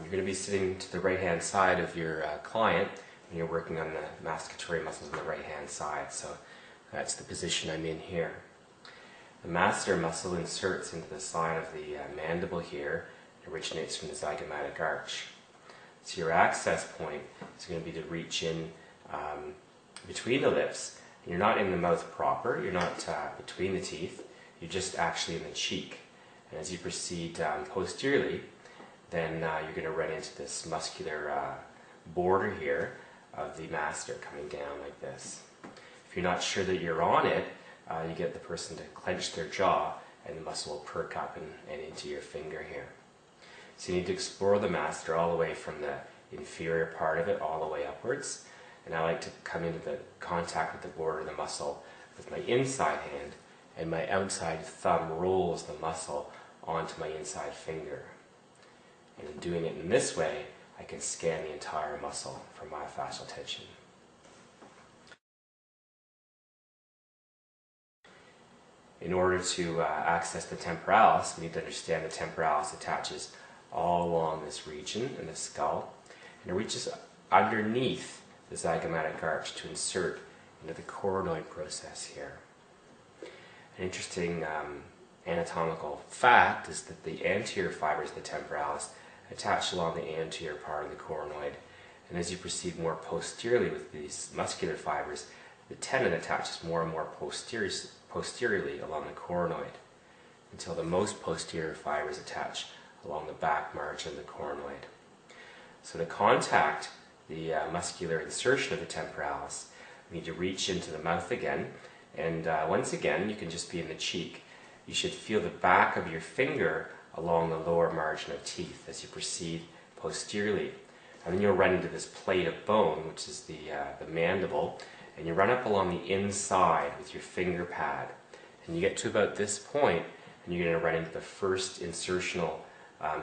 You're going to be sitting to the right-hand side of your client when you're working on the masticatory muscles on the right-hand side. So that's the position I'm in here. The masseter muscle inserts into the side of the mandible here. It originates from the zygomatic arch. So your access point is going to be to reach in between the lips. You're not in the mouth proper, you're not between the teeth, you're just actually in the cheek. And as you proceed posteriorly, then you're going to run into this muscular border here of the masseter coming down like this. If you're not sure that you're on it, you get the person to clench their jaw and the muscle will perk up and into your finger here. So you need to explore the masseter all the way from the inferior part of it all the way upwards. And I like to come into the contact with the border of the muscle with my inside hand, and my outside thumb rolls the muscle onto my inside finger. And in doing it in this way, I can scan the entire muscle for myofascial tension. In order to access the temporalis, we need to understand the temporalis attaches all along this region in the skull, and it reaches underneath the zygomatic arch to insert into the coronoid process here. An interesting anatomical fact is that the anterior fibers of the temporalis attach along the anterior part of the coronoid, and as you proceed more posteriorly with these muscular fibers, the tendon attaches more and more posteriorly along the coronoid until the most posterior fibers attach along the back margin of the coronoid. So to contact the muscular insertion of the temporalis, you need to reach into the mouth again, and once again you can just be in the cheek. You should feel the back of your finger along the lower margin of teeth as you proceed posteriorly, and then you'll run into this plate of bone, which is the mandible, and you run up along the inside with your finger pad, and you get to about this point and you're going to run into the first insertional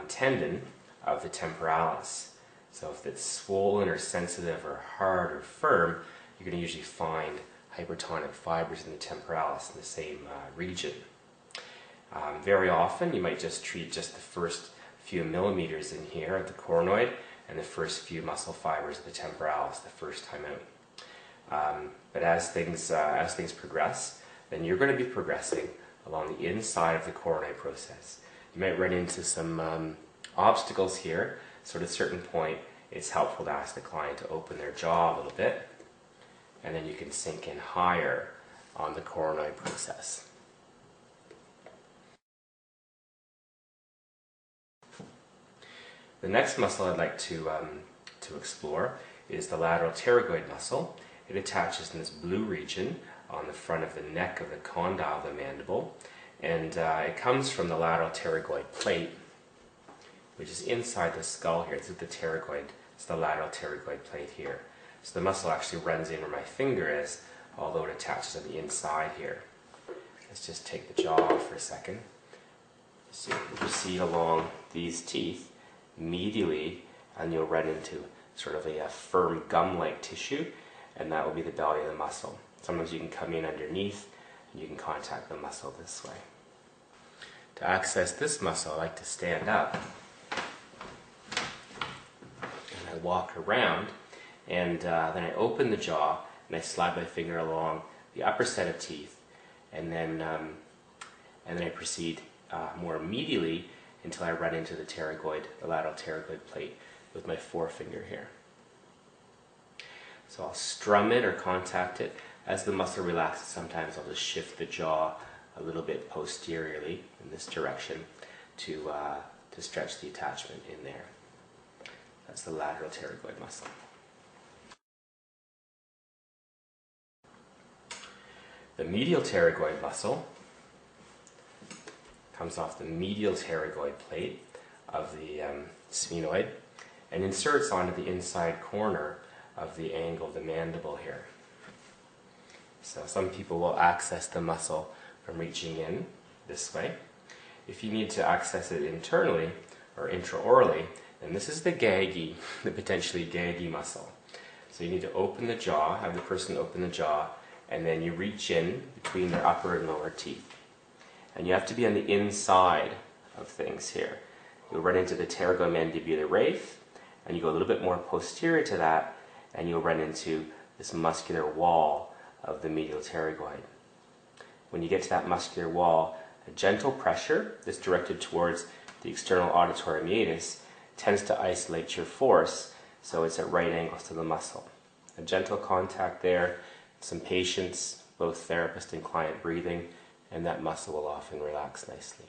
tendon of the temporalis. So if it's swollen or sensitive or hard or firm, you're going to usually find hypertonic fibers in the temporalis in the same region. Very often you might just treat just the first few millimeters in here at the coronoid and the first few muscle fibers of the temporalis the first time out. But as things progress, then you're going to be progressing along the inside of the coronoid process. You might run into some obstacles here, so at a certain point it's helpful to ask the client to open their jaw a little bit, and then you can sink in higher on the coronoid process. The next muscle I'd like to explore is the lateral pterygoid muscle. It attaches in this blue region on the front of the neck of the condyle of the mandible, and it comes from the lateral pterygoid plate, which is inside the skull here. This is the pterygoid, it's the lateral pterygoid plate here. So the muscle actually runs in where my finger is, although it attaches on the inside here. Let's just take the jaw off for a second. So you proceed along these teeth medially, and you'll run into sort of a firm gum-like tissue, and that will be the belly of the muscle. Sometimes you can come in underneath and you can contact the muscle this way. To access this muscle, I like to stand up and I walk around, and then I open the jaw and I slide my finger along the upper set of teeth, and then I proceed more medially until I run into the pterygoid, the lateral pterygoid plate, with my forefinger here. So I'll strum it or contact it. As the muscle relaxes, sometimes I'll just shift the jaw a little bit posteriorly in this direction to stretch the attachment in there. That's the lateral pterygoid muscle. The medial pterygoid muscle comes off the medial pterygoid plate of the sphenoid and inserts onto the inside corner of the angle of the mandible here. So some people will access the muscle from reaching in this way. If you need to access it internally or intraorally, then this is the potentially gaggy muscle. So you need to open the jaw, have the person open the jaw, and then you reach in between their upper and lower teeth. And you have to be on the inside of things here. you'll run into the pterygomandibular raphe, and you go a little bit more posterior to that, and you'll run into this muscular wall of the medial pterygoid. When you get to that muscular wall, a gentle pressure that's directed towards the external auditory meatus tends to isolate your force, so it's at right angles to the muscle. A gentle contact there, some patience, both therapist and client breathing, and that muscle will often relax nicely.